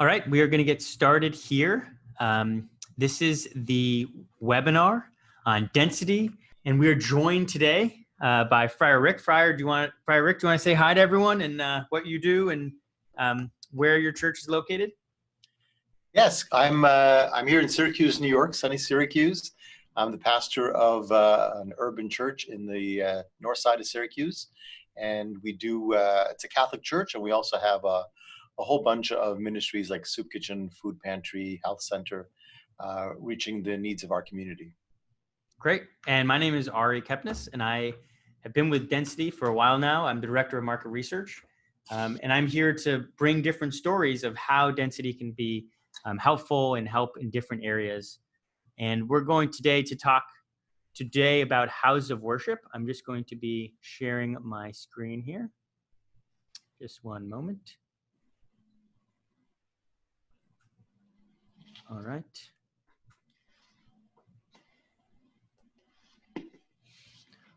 All right, we are going to get started here. This is the webinar on density, and we are joined today by Friar Rick. Friar Rick, do you want to say hi to everyone and what you do and where your church is located? Yes, I'm here in Syracuse, New York, sunny Syracuse. I'm the pastor of an urban church in the north side of Syracuse, and we do it's a Catholic church, and we also have a whole bunch of ministries like soup kitchen, food pantry, health center, reaching the needs of our community. Great. And my name is Ari Kepnes, and I have been with Density for a while now. I'm the director of market research, and I'm here to bring different stories of how density can be helpful and help in different areas. And we're going today to talk about houses of worship. I'm just going to be sharing my screen here. Just one moment. All right.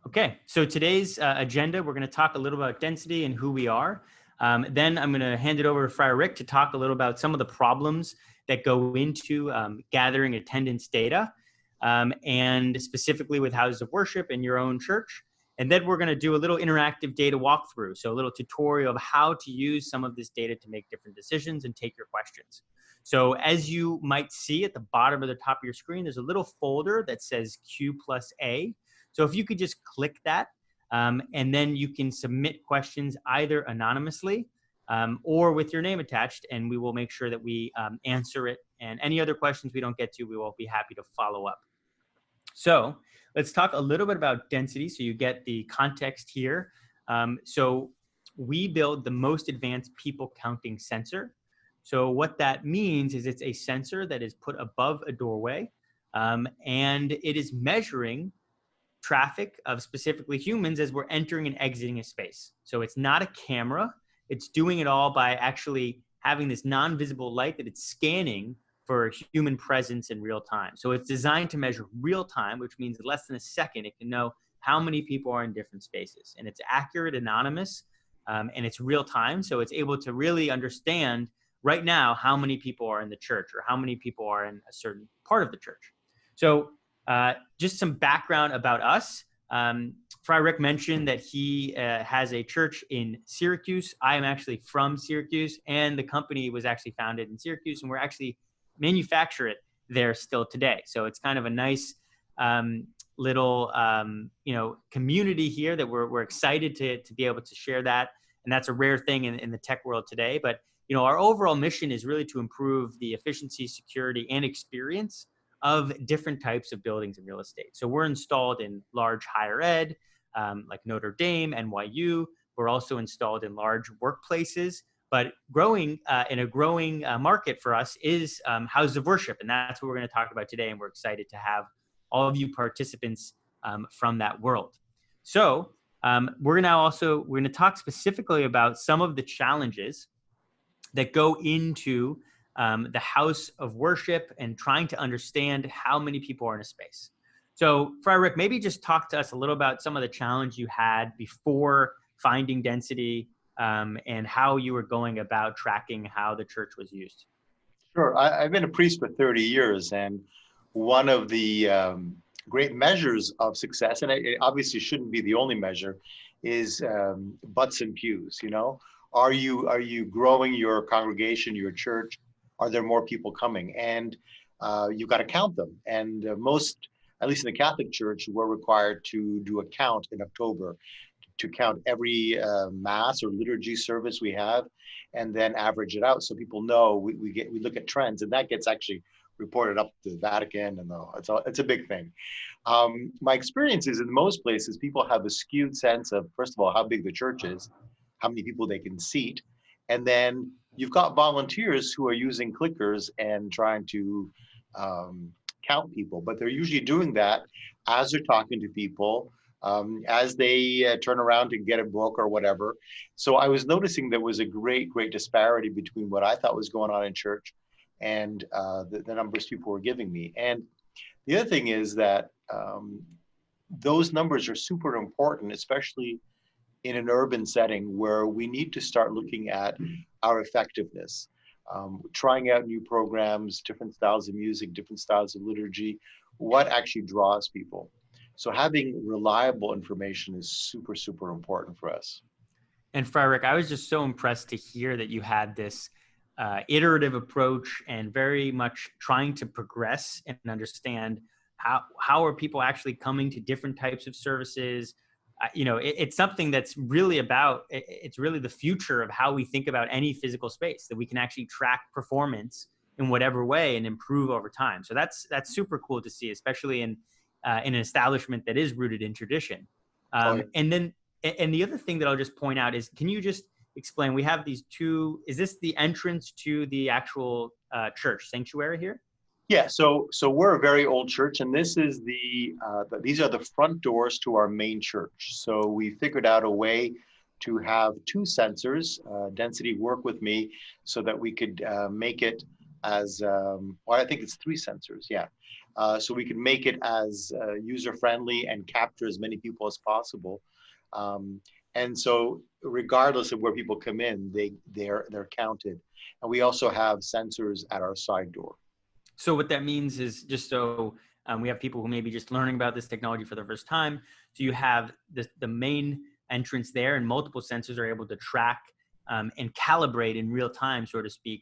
Okay, so today's agenda, we're going to talk a little about density and who we are. Then I'm going to hand it over to Friar Rick to talk a little about some of the problems that go into gathering attendance data, and specifically with houses of worship in your own church. And then we're going to do a little interactive data walkthrough, so a little tutorial of how to use some of this data to make different decisions and take your questions. So as you might see at the bottom of the top of your screen, there's a little folder that says Q+A. So if you could just click that, and then you can submit questions either anonymously or with your name attached, and we will make sure that we answer it. And any other questions we don't get to, we will be happy to follow up. So let's talk a little bit about density so you get the context here. So we build the most advanced people counting sensor. So what that means is it's a sensor that is put above a doorway, and it is measuring traffic of specifically humans as we're entering and exiting a space. So it's not a camera. It's doing it all by actually having this non-visible light that it's scanning for human presence in real time. So it's designed to measure real time, which means in less than a second, it can know how many people are in different spaces. And it's accurate, anonymous, and it's real time. So it's able to really understand right now how many people are in the church or how many people are in a certain part of the church. So just some background about us. Friar Rick mentioned that he has a church in Syracuse. I am actually from Syracuse, and the company was actually founded in Syracuse, and we're actually manufacture it there still today. So it's kind of a nice little community here that we're excited to be able to share that, and that's a rare thing in the tech world today. But our overall mission is really to improve the efficiency, security, and experience of different types of buildings and real estate. So we're installed in large higher ed, like Notre Dame, NYU. We're also installed in large workplaces, but growing in a growing market for us is houses of worship. And that's what we're going to talk about today. And we're excited to have all of you participants from that world. So we're going to talk specifically about some of the challenges that go into the house of worship and trying to understand how many people are in a space. So Friar Rick, maybe just talk to us a little about some of the challenge you had before finding density and how you were going about tracking how the church was used. Sure. I've been a priest for 30 years, and one of the great measures of success, and it obviously shouldn't be the only measure, is butts and pews. Are you growing your congregation, your church? Are there more people coming? And you've got to count them. And most, at least in the Catholic Church, we're required to do a count in October, to count every mass or liturgy service we have, and then average it out so people know we look at trends, and that gets actually reported up to the Vatican, and it's a big thing. My experience is in most places, people have a skewed sense of, first of all, how big the church is, how many people they can seat, and then you've got volunteers who are using clickers and trying to count people, but they're usually doing that as they're talking to people, as they turn around to get a book or whatever. So I was noticing there was a great disparity between what I thought was going on in church and the numbers people were giving me. And the other thing is that those numbers are super important, especially in an urban setting where we need to start looking at our effectiveness. trying out new programs, different styles of music, different styles of liturgy, what actually draws people. So having reliable information is super, super important for us. And Friar Rick, I was just so impressed to hear that you had this iterative approach and very much trying to progress and understand how are people actually coming to different types of services. It's something that's really it's really the future of how we think about any physical space, that we can actually track performance in whatever way and improve over time. So that's super cool to see, especially in an establishment that is rooted in tradition. And the other thing that I'll just point out is, can you just explain, we have these two, is this the entrance to the actual church sanctuary here? Yeah, so we're a very old church, and this is these are the front doors to our main church. So we figured out a way to have two sensors, Density work with me, so that we could make it as, I think it's three sensors, yeah. So we could make it as user-friendly and capture as many people as possible. And so regardless of where people come in, they're counted. And we also have sensors at our side door. So what that means is, just so we have people who may be just learning about this technology for the first time. So you have the main entrance there, and multiple sensors are able to track and calibrate in real time, so to speak,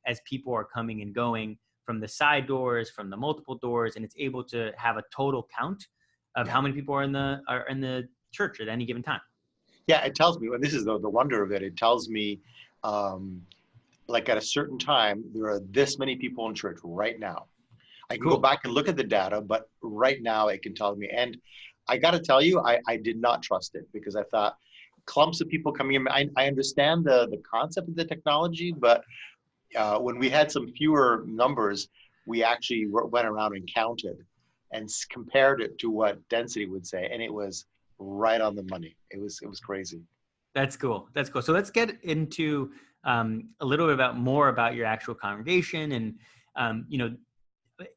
as people are coming and going from the side doors, from the multiple doors, and it's able to have a total count of how many people are in the church at any given time. Yeah, it tells me, and this is the wonder of it, it tells me like at a certain time, there are this many people in church right now. I can go back and look at the data, but right now it can tell me. And I got to tell you, I did not trust it, because I thought clumps of people coming in. I understand the concept of the technology, but when we had some fewer numbers, we actually went around and counted and compared it to what Density would say, and it was right on the money. It was crazy. That's cool. That's cool. So let's get into a little bit more about your actual congregation. And,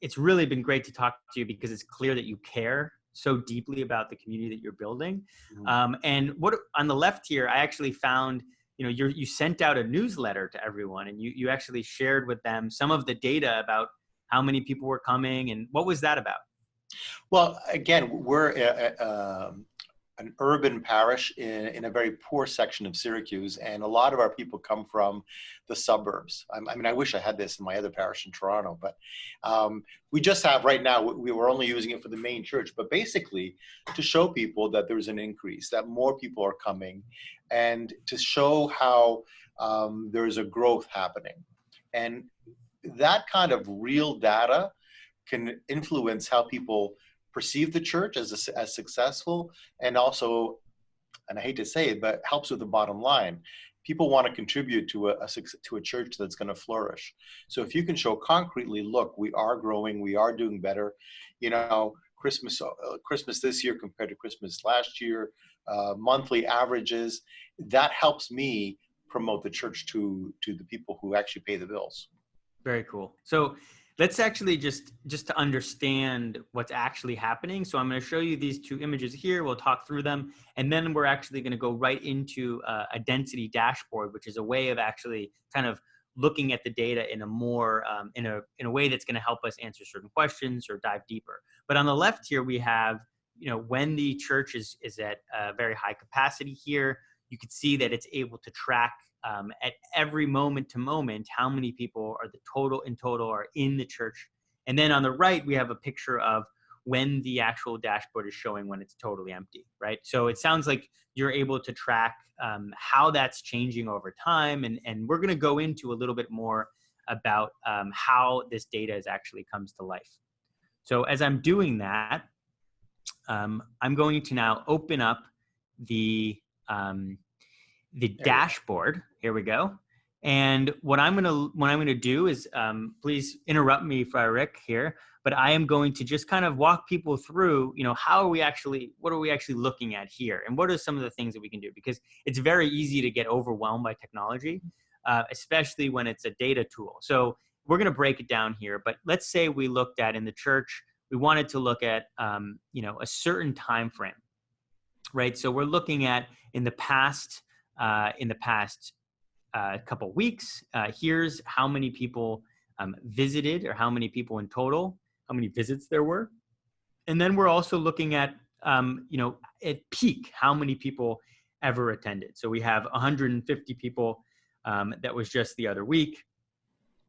it's really been great to talk to you, because it's clear that you care so deeply about the community that you're building. Mm-hmm. And what on the left here, I actually found, you sent out a newsletter to everyone, and you actually shared with them some of the data about how many people were coming, and what was that about? Well, again, we're an urban parish in a very poor section of Syracuse, and a lot of our people come from the suburbs. I mean, I wish I had this in my other parish in Toronto, but we just have right now, we were only using it for the main church, but basically to show people that there's an increase, that more people are coming, and to show how there's a growth happening. And that kind of real data can influence how people perceive the church as successful, and also, and I hate to say it, but helps with the bottom line. People want to contribute to a church that's going to flourish. So if you can show concretely, look, we are growing, we are doing better. Christmas this year compared to Christmas last year, monthly averages, that helps me promote the church to the people who actually pay the bills. Very cool. So let's actually just to understand what's actually happening. So I'm going to show you these two images here. We'll talk through them, and then we're actually going to go right into a density dashboard, which is a way of actually kind of looking at the data in a more in a way that's going to help us answer certain questions or dive deeper. But on the left here, we have when the church is at a very high capacity here, you can see that it's able to track at every moment to moment how many people are in total are in the church. And then on the right, we have a picture of when the actual dashboard is showing when it's totally empty, right? So it sounds like you're able to track how that's changing over time. And we're going to go into a little bit more about how this data actually comes to life. So as I'm doing that, I'm going to now open up the dashboard. Here we go. And what I'm gonna do is, please interrupt me, Friar Rick here, but I am going to just kind of walk people through, what are we actually looking at here, and what are some of the things that we can do? Because it's very easy to get overwhelmed by technology, especially when it's a data tool. So we're gonna break it down here, but let's say we looked at in the church, we wanted to look at, a certain time frame, right? So we're looking at in the past a couple weeks. Here's how many people visited, or how many people in total, how many visits there were. And then we're also looking at, at peak, how many people ever attended. So we have 150 people that was just the other week.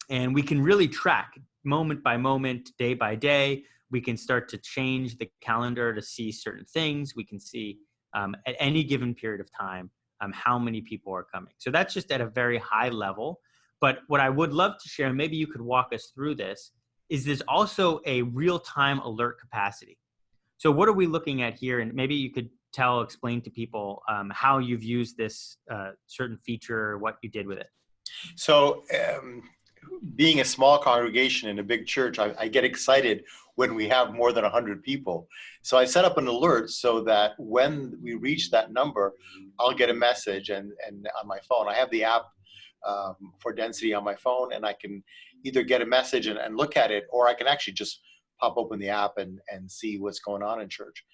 And we can really track moment by moment, day by day. We can start to change the calendar to see certain things. We can see at any given period of time how many people are coming. So that's just at a very high level. But what I would love to share, and maybe you could walk us through this, is there's also a real-time alert capacity. So what are we looking at here? And maybe you could explain to people how you've used this certain feature, or what you did with it. So being a small congregation in a big church, I get excited when we have more than 100 people. So I set up an alert so that when we reach that number, I'll get a message and on my phone. I have the app for density on my phone, and I can either get a message and look at it, or I can actually just pop open the app and see what's going on in church.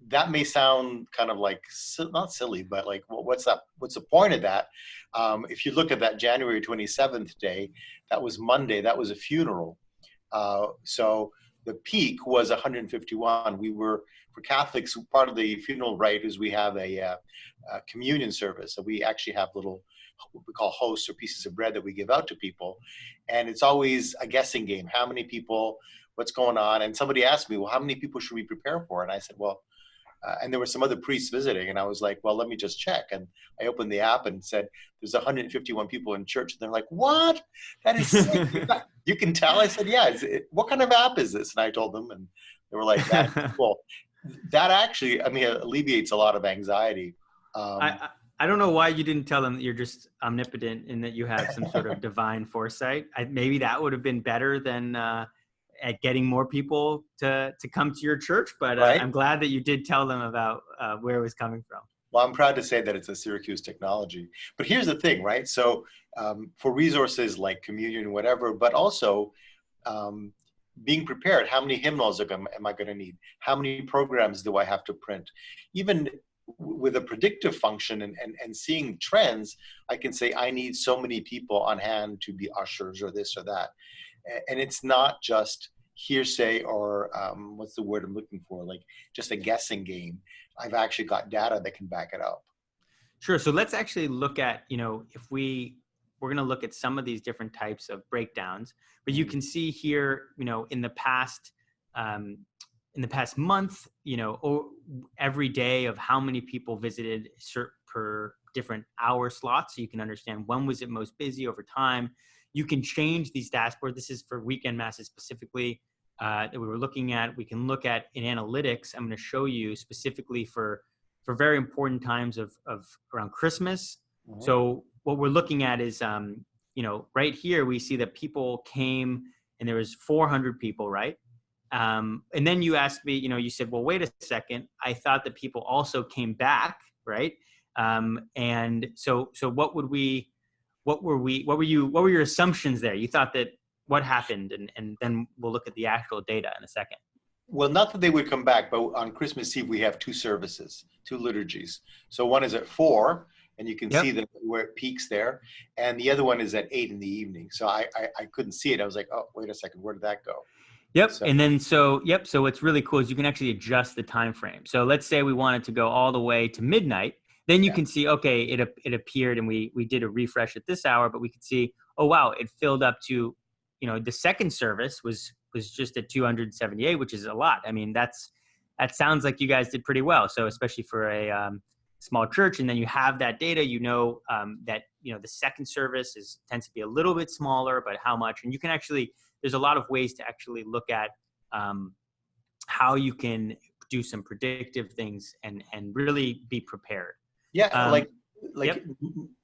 That may sound kind of like, not silly, but like, well, what's the point of that? If you look at that January 27th day, that was Monday, that was a funeral. So the peak was 151. We were, for Catholics, part of the funeral rite is we have a communion service. So we actually have little, what we call hosts, or pieces of bread that we give out to people. And it's always a guessing game. How many people, what's going on? And somebody asked me, well, how many people should we prepare for? And I said, well, and there were some other priests visiting, and I was like, well, let me just check. And I opened the app and said, there's 151 people in church. And they're like, what? That is sick. You can tell? I said, yeah. What kind of app is this? And I told them, and they were like, that's cool. That actually, alleviates a lot of anxiety. I don't know why you didn't tell them that you're just omnipotent and that you have some sort of divine foresight. Maybe that would have been better than at getting more people to come to your church. But right? I'm glad that you did tell them about where it was coming from. Well, I'm proud to say that it's a Syracuse technology. But here's the thing, right? So for resources like communion, whatever, but also being prepared. How many hymnals am I going to need? How many programs do I have to print? Even with a predictive function and seeing trends, I can say I need so many people on hand to be ushers or this or that. And it's not just hearsay or what's the word I'm looking for, like just a guessing game. I've actually got data that can back it up. Sure. So let's actually look at, if we're going to look at some of these different types of breakdowns, but you can see here, in the past month, every day of how many people visited per different hour slots. So you can understand when was it most busy over time. You can change these dashboards. This is for weekend masses specifically that we were looking at. We can look at in analytics. I'm going to show you specifically for very important times of around Christmas. Mm-hmm. So what we're looking at is, right here, we see that people came and there was 400 people, right? And then you asked me, you said, well, wait a second. I thought that people also came back, right? And so what were your assumptions there? You thought that what happened? And then we'll look at the actual data in a second. Well, not that they would come back, but on Christmas Eve, we have two services, two liturgies. So one is at 4, and you can see where it peaks there. And the other one is at 8 in the evening. So I couldn't see it. I was like, oh, wait a second, where did that go? Yep. So. And then, so what's really cool is you can actually adjust the time frame. So let's say we wanted to go all the way to midnight. Then you can see, okay, it appeared and we did a refresh at this hour, but we could see, oh, wow, it filled up to, the second service was just at 278, which is a lot. I mean, that sounds like you guys did pretty well. So especially for a small church, and then you have that data, that, the second service tends to be a little bit smaller, but how much? And you can actually, there's a lot of ways to actually look at how you can do some predictive things and really be prepared. Yeah,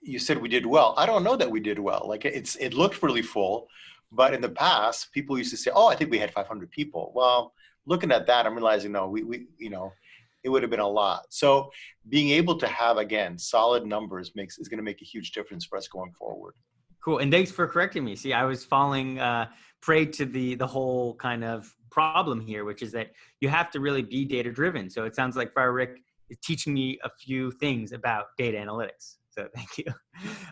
you said we did well. I don't know that we did well. Like it looked really full, but in the past, people used to say, "Oh, I think we had 500 people." Well, looking at that, I'm realizing no, we it would have been a lot. So being able to have again solid numbers is going to make a huge difference for us going forward. Cool, and thanks for correcting me. See, I was falling prey to the whole kind of problem here, which is that you have to really be data driven. So it sounds like Friar Rick is teaching me a few things about data analytics. So thank you.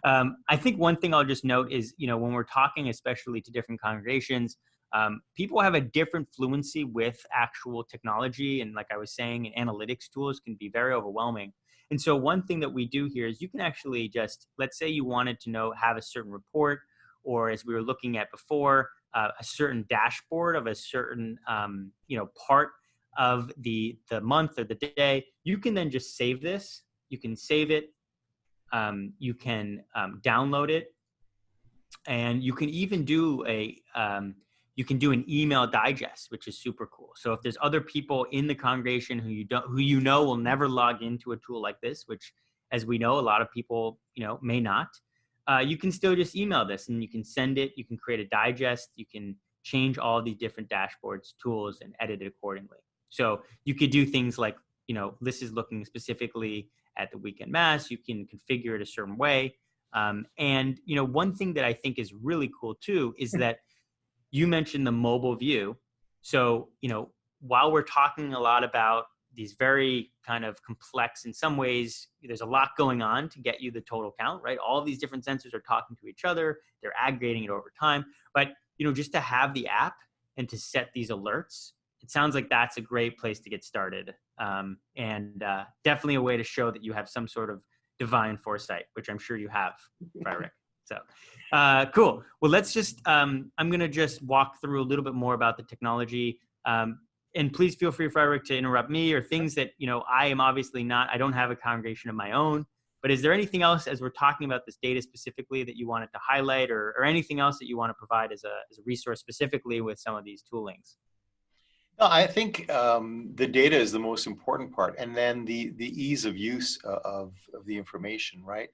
I think one thing I'll just note is, when we're talking, especially to different congregations, people have a different fluency with actual technology. And like I was saying, analytics tools can be very overwhelming. And so one thing that we do here is you can actually just, let's say you wanted to have a certain report, or as we were looking at before, a certain dashboard of a certain, part of the month or the day. You can then just save this. You can save it. You can download it, and you can even do an email digest, which is super cool. So if there's other people in the congregation who will never log into a tool like this, which, as we know, a lot of people may not, you can still just email this and you can send it. You can create a digest. You can change all the different dashboards, tools, and edit it accordingly. So you could do things like, this is looking specifically at the weekend mass. You can configure it a certain way. And one thing that I think is really cool too is that you mentioned the mobile view. So, while we're talking a lot about these very kind of complex, in some ways, there's a lot going on to get you the total count, right? All of these different sensors are talking to each other. They're aggregating it over time. But, just to have the app and to set these alerts, it sounds like that's a great place to get started. And definitely a way to show that you have some sort of divine foresight, which I'm sure you have, Friar Rick. So cool. Well, let's just, I'm going to just walk through a little bit more about the technology. And please feel free, Friar Rick, to interrupt me or things that, I am obviously not, I don't have a congregation of my own. But is there anything else as we're talking about this data specifically that you wanted to highlight, or anything else that you want to provide as a resource specifically with some of these toolings? No, I think the data is the most important part, and then the ease of use of the information, right?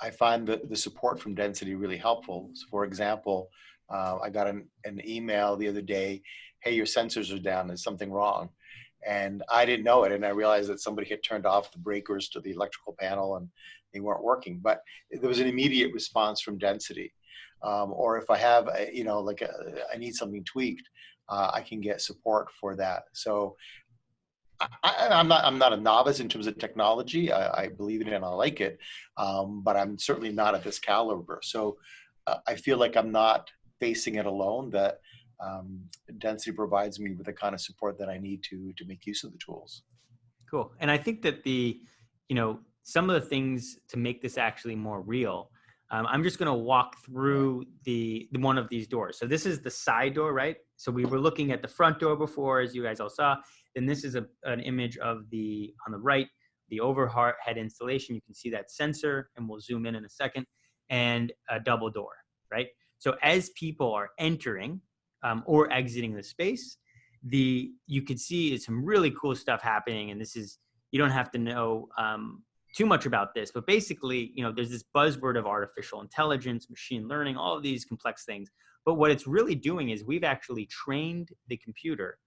I find the support from Density really helpful. So for example, I got an email the other day, hey, your sensors are down, there's something wrong. And I didn't know it, and I realized that somebody had turned off the breakers to the electrical panel and they weren't working. But there was an immediate response from Density. Or if I have, I need something tweaked, I can get support for that. So I'm not a novice in terms of technology. I believe in it and I like it, but I'm certainly not at this caliber. So I feel like I'm not facing it alone. That Density provides me with the kind of support that I need to make use of the tools. Cool. And I think that some of the things to make this actually more real, I'm just going to walk through the one of these doors. So this is the side door, right? So we were looking at the front door before, as you guys all saw. Then this is an image of on the right, the overhead installation. You can see that sensor, and we'll zoom in a second, and a double door, right? So as people are entering or exiting the space, you could see some really cool stuff happening. And you don't have to know too much about this, but basically, there's this buzzword of artificial intelligence, machine learning, all of these complex things. But what it's really doing is we've actually trained the computer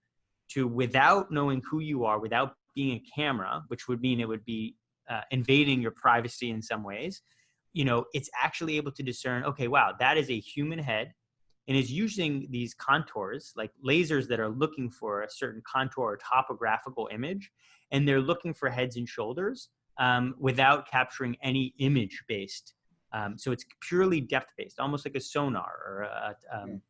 to, without knowing who you are, without being a camera, which would mean it would be invading your privacy in some ways, it's actually able to discern, okay, wow, that is a human head, and is using these contours, like lasers that are looking for a certain contour or topographical image, and they're looking for heads and shoulders without capturing any image-based. So it's purely depth-based, almost like a sonar or a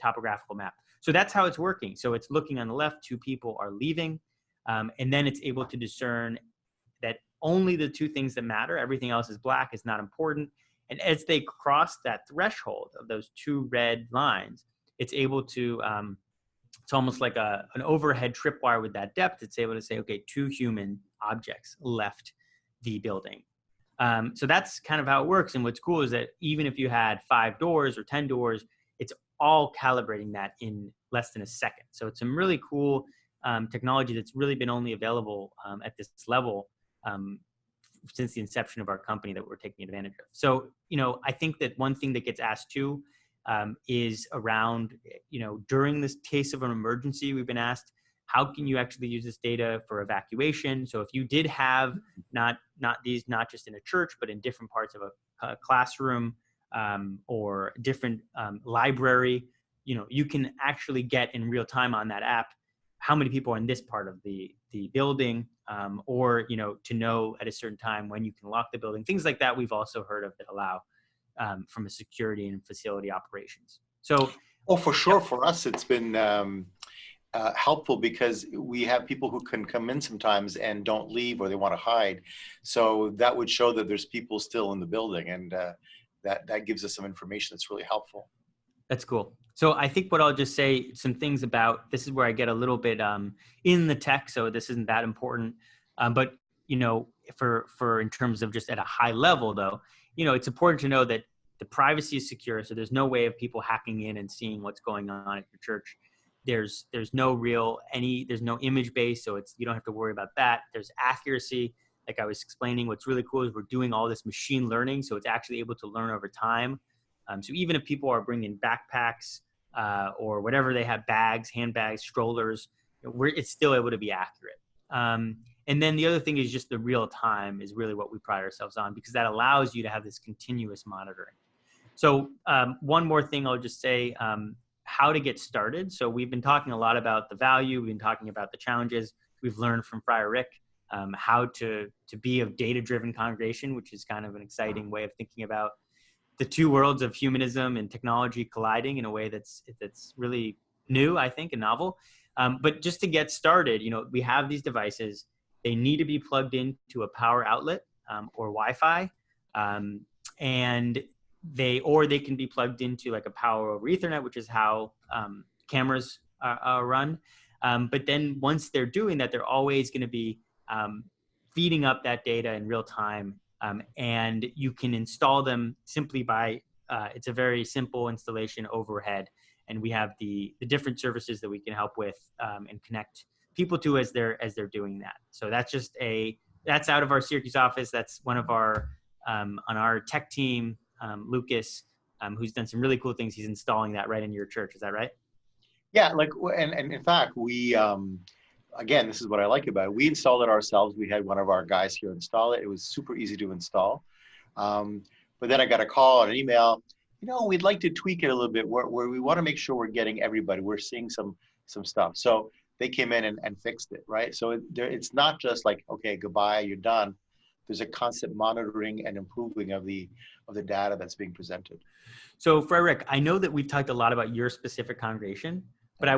topographical map. So that's how it's working. So it's looking on the left, two people are leaving, and then it's able to discern that only the two things that matter, everything else is black, is not important. And as they cross that threshold of those two red lines, it's able to, it's almost like an overhead tripwire with that depth. It's able to say, okay, two human objects left the building. So that's kind of how it works. And what's cool is that even if you had 5 doors or 10 doors, it's all calibrating that in less than a second. So it's some really cool technology that's really been only available at this level since the inception of our company that we're taking advantage of. So, I think that one thing that gets asked too is around, during this case of an emergency, we've been asked, how can you actually use this data for evacuation? So if you did have not just in a church, but in different parts of a classroom or different library, you can actually get in real time on that app how many people are in this part of the building, or, to know at a certain time when you can lock the building, things like that. We've also heard of that allow from a security and facility operations. So, oh, for sure. For us, it's been helpful because we have people who can come in sometimes and don't leave or they want to hide. So that would show that there's people still in the building, and that gives us some information that's really helpful. That's cool. So I think what I'll just say some things about, this is where I get a little bit in the tech, so this isn't that important. But, for in terms of just at a high level though, it's important to know that the privacy is secure. So there's no way of people hacking in and seeing what's going on at your church. There's no there's no image base. So you don't have to worry about that. There's accuracy. Like I was explaining, what's really cool is we're doing all this machine learning. So it's actually able to learn over time. So even if people are bringing backpacks or whatever they have, bags, handbags, strollers, it's still able to be accurate. And then the other thing is just the real time is really what we pride ourselves on, because that allows you to have this continuous monitoring. So one more thing I'll just say, how to get started. So we've been talking a lot about the value. We've been talking about the challenges. We've learned from Friar Rick how to be a data-driven congregation, which is kind of an exciting way of thinking about the two worlds of humanism and technology colliding in a way that's really new, I think, and novel. But just to get started, we have these devices. They need to be plugged into a power outlet or Wi-Fi, and they can be plugged into like a power over Ethernet, which is how cameras are run. But then once they're doing that, they're always going to be feeding up that data in real time. And you can install them simply by, it's a very simple installation overhead. And we have the different services that we can help with and connect people to as they're doing that. So that's out of our Syracuse office. That's one of our, on our tech team, Lucas, who's done some really cool things. He's installing that right into your church. Is that right? Yeah, and in fact, we, again, this is what I like about it. We installed it ourselves. We had one of our guys here install it. It was super easy to install. But then I got a call and an email, we'd like to tweak it a little bit where we want to make sure we're getting everybody. We're seeing some stuff. So they came in and fixed it, right? So it's not just like, okay, goodbye, you're done. There's a constant monitoring and improving of the data that's being presented. So Friar Rick, I know that we've talked a lot about your specific congregation, but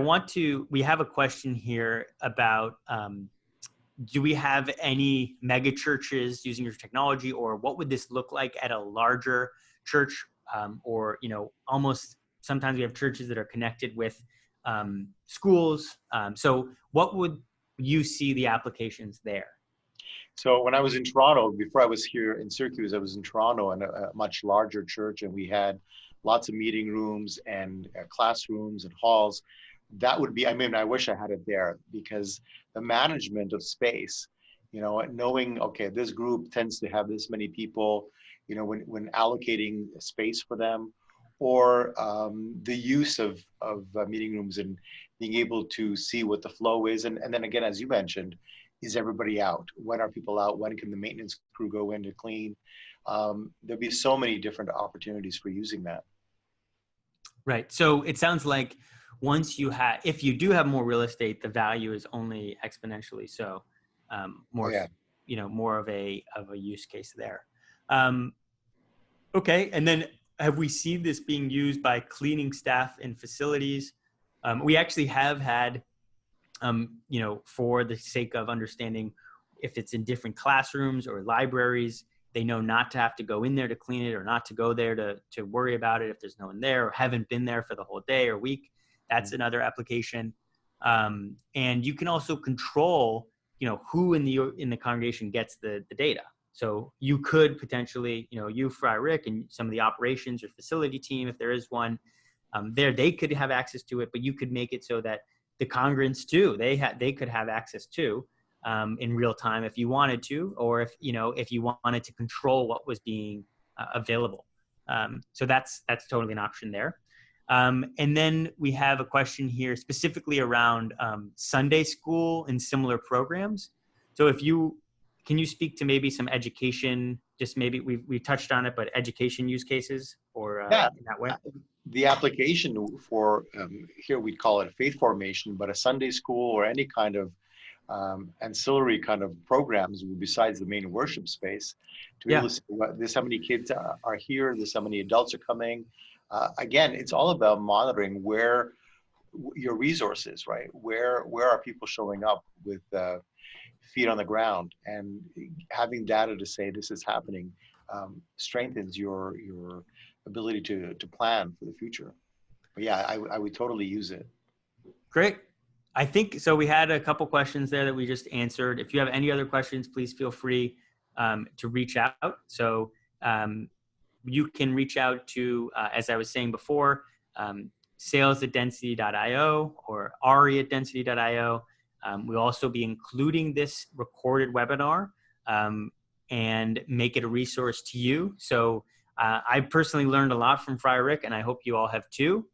we have a question here about, do we have any mega churches using your technology, or what would this look like at a larger church? Or, almost sometimes we have churches that are connected with schools. So what would you see the applications there? So when I was in Toronto, before I was here in Syracuse, I was in Toronto in a much larger church, and we had lots of meeting rooms and classrooms and halls. That would be, I wish I had it there, because the management of space, knowing, okay, this group tends to have this many people, when allocating space for them, or the use of meeting rooms and being able to see what the flow is. And then again, as you mentioned, is everybody out? When are people out? When can the maintenance crew go in to clean? There'll be so many different opportunities for using that. Right. So it sounds like if you do have more real estate, the value is only exponentially so. More of a use case there. Okay. And then have we seen this being used by cleaning staff in facilities? We actually have had, for the sake of understanding if it's in different classrooms or libraries, they know not to have to go in there to clean it, or not to go there to worry about it if there's no one there, or haven't been there for the whole day or week. That's another application. And you can also control, who in the congregation gets the data. So you could potentially, you, Friar Rick, and some of the operations or facility team, if there is one, they could have access to it, but you could make it so that the congregants too, they could have access to in real time if you wanted to, or if you wanted to control what was being available. So that's totally an option there. And then we have a question here specifically around Sunday school and similar programs. So can you speak to maybe some education, just maybe we touched on it, but education use cases or in that way? The application for, here we'd call it faith formation, but a Sunday school or any kind of ancillary kind of programs besides the main worship space to be able to say, what, this how many kids are here, this how many adults are coming. Again, it's all about monitoring where your resources, right? Where are people showing up with feet on the ground, and having data to say this is happening strengthens your ability to plan for the future. But yeah, I would totally use it. Great. I think so. We had a couple questions there that we just answered. If you have any other questions, please feel free to reach out. So you can reach out to, as I was saying before, sales@density.io or Ari@density.io. We'll also be including this recorded webinar and make it a resource to you. So I personally learned a lot from Friar Rick, and I hope you all have too.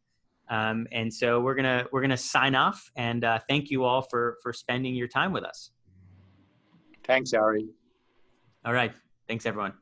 And so we're gonna sign off, and thank you all for spending your time with us. Thanks, Ari. All right. Thanks, everyone.